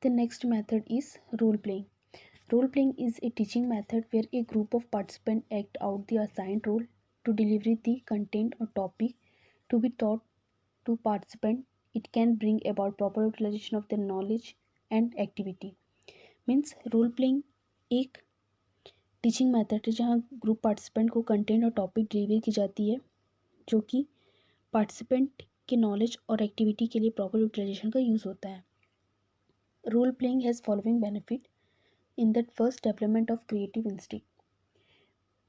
The next method is role playing. Role playing is a teaching method where a group of participants act out the assigned role to deliver the content or topic to be taught to participants. It can bring about proper utilization of their knowledge and activity. Means role playing एक teaching method है जहाँ group participant को content और topic deliver की जाती है जो कि पार्टिसिपेंट के नॉलेज और एक्टिविटी के लिए प्रॉपर यूटिलाइजेशन का यूज़ होता है. Role playing has following benefit in that first development of creative instinct.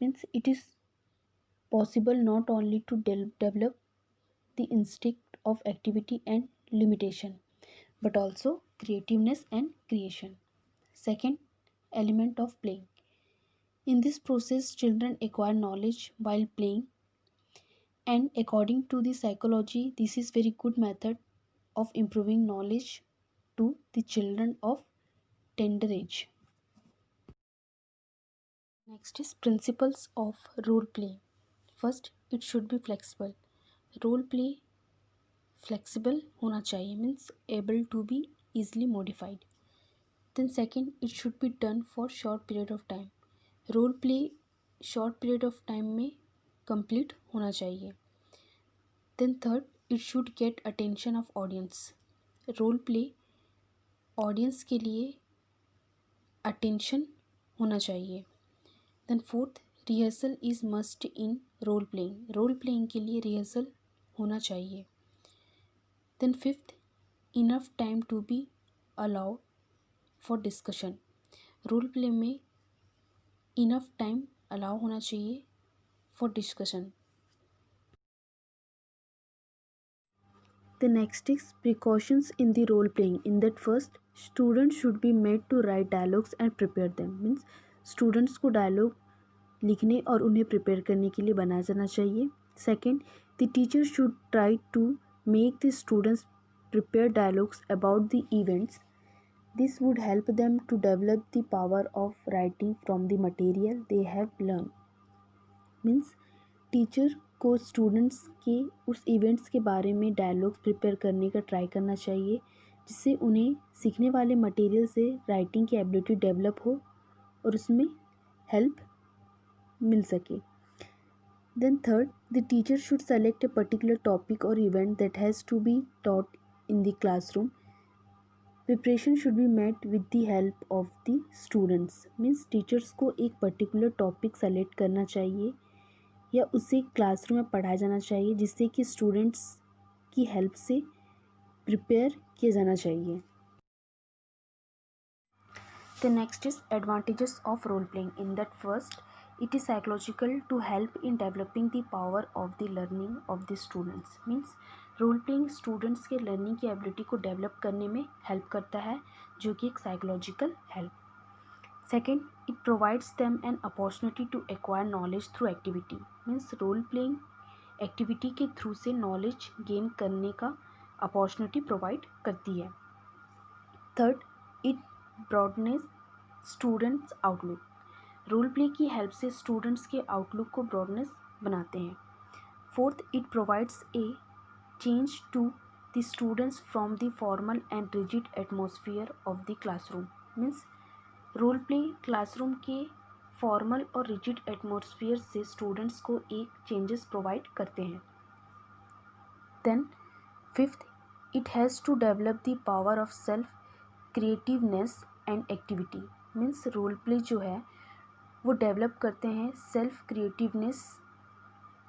Means it is possible not only to develop the instinct of activity and limitation but also creativeness and creation. Second element of playing. In this process children acquire knowledge while playing, and according to the psychology this is very good method of improving knowledge to the children of tender age. Next is principles of role play. First, it should be flexible. Role play flexible होना चाहिए means able to be easily modified. Then second, it should be done for short period of time. Role play short period of time में complete होना चाहिए. Then third, it should get attention of audience. Role play audience के लिए attention होना चाहिए. Then fourth, rehearsal is must in role playing. Role playing के लिए rehearsal होना चाहिए. Then fifth, enough time to be allowed for discussion. Role play में enough time allow होना चाहिए for discussion. The next is precautions in the role playing. In that first, students should be made to write dialogues and prepare them. Means students को dialogue लिखने और उन्हें prepare करने के लिए बनाया जाना चाहिए. Second, the teacher should try to make the students prepare dialogues about the events. This would help them to develop the power of writing from the material they have learn. Means teacher को students के उस events के बारे में dialogues prepare करने का try करना चाहिए जिससे उन्हें सीखने वाले मटेरियल से राइटिंग की एबिलिटी डेवलप हो और उसमें हेल्प मिल सके. Then third, the teacher should select a particular topic or event that has to be taught in the classroom. Preparation should be made with the help of the students. Means teachers को एक particular topic select करना चाहिए या उसे classroom में पढ़ाया जाना चाहिए जिससे कि स्टूडेंट्स की हेल्प से प्रिपेयर किया जाना चाहिए. The next is advantages of role playing. In that first, it is psychological to help in developing the power of the learning of the students. Means role playing students के learning की ability को develop करने में help करता है जो कि एक psychological help. Second, it provides them an opportunity to acquire knowledge through activity. Means role playing activity के थ्रू से नॉलेज गेन करने का अपॉर्चुनिटी प्रोवाइड करती है. Third, it broadness students outlook. Role play की हेल्प से स्टूडेंट्स के outlook को ब्रॉडनेस बनाते हैं. Fourth, it provides A change to the students from the formal and rigid atmosphere of the classroom. Means role play classroom के formal और rigid atmosphere से students को एक चेंजेस प्रोवाइड करते हैं. Then fifth, it has to develop the power of self creativeness and activity. Means role play जो है वो डेवलप करते हैं सेल्फ क्रिएटिवनेस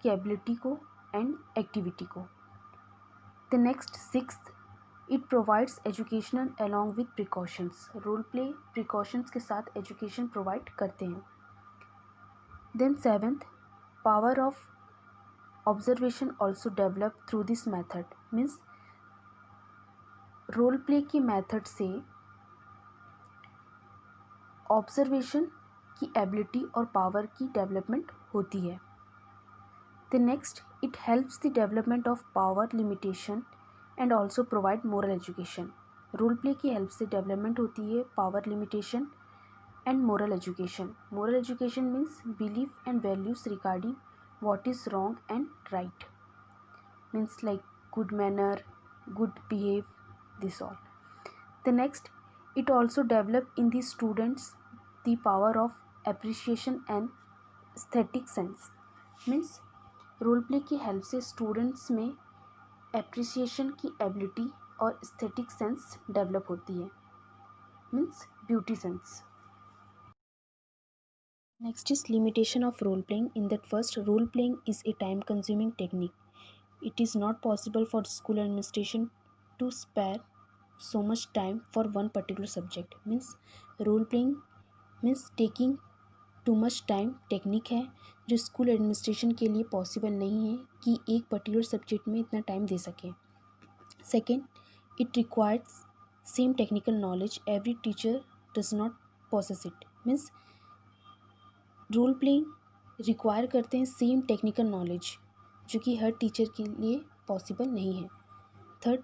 की एबिलिटी को एंड एक्टिविटी को. The next sixth, it provides educational along with precautions. Role play precautions के साथ एजुकेशन प्रोवाइड करते हैं. Then seventh, power of observation also develop through this method. Means role play की method से observation की ability और power की development होती है. The next, it helps the development of power limitation and also provide moral education. Role play की help से development होती है power limitation and moral education. Moral education means belief and values regarding what is wrong and right. Means like good manner, good behave, this all. The next, It also develop in the students the power of appreciation and aesthetic sense. Means role play की help से students में appreciation की ability और aesthetic sense develop होती है, means beauty sense. Next is limitation of role playing. In that first, role playing is a time consuming technique. It is not possible for school administration to spare so much time for one particular subject. Means role playing means taking too much time technique है जो school administration के लिए possible नहीं है कि एक particular subject में इतना टाइम दे सकें. Second, it requires same technical knowledge every teacher does not possess it. Means role playing require करते हैं सेम टेक्निकल नॉलेज जो कि हर टीचर के लिए पॉसिबल नहीं है. Third,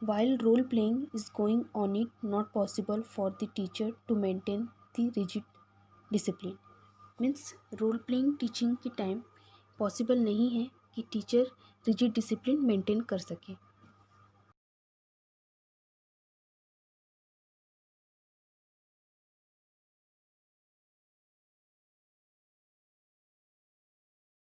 while role playing is going on it not possible for the teacher to maintain the rigid discipline. Means role playing teaching के time possible नहीं है कि टीचर रिजिड डिसिप्लिन मेंटेन कर सके.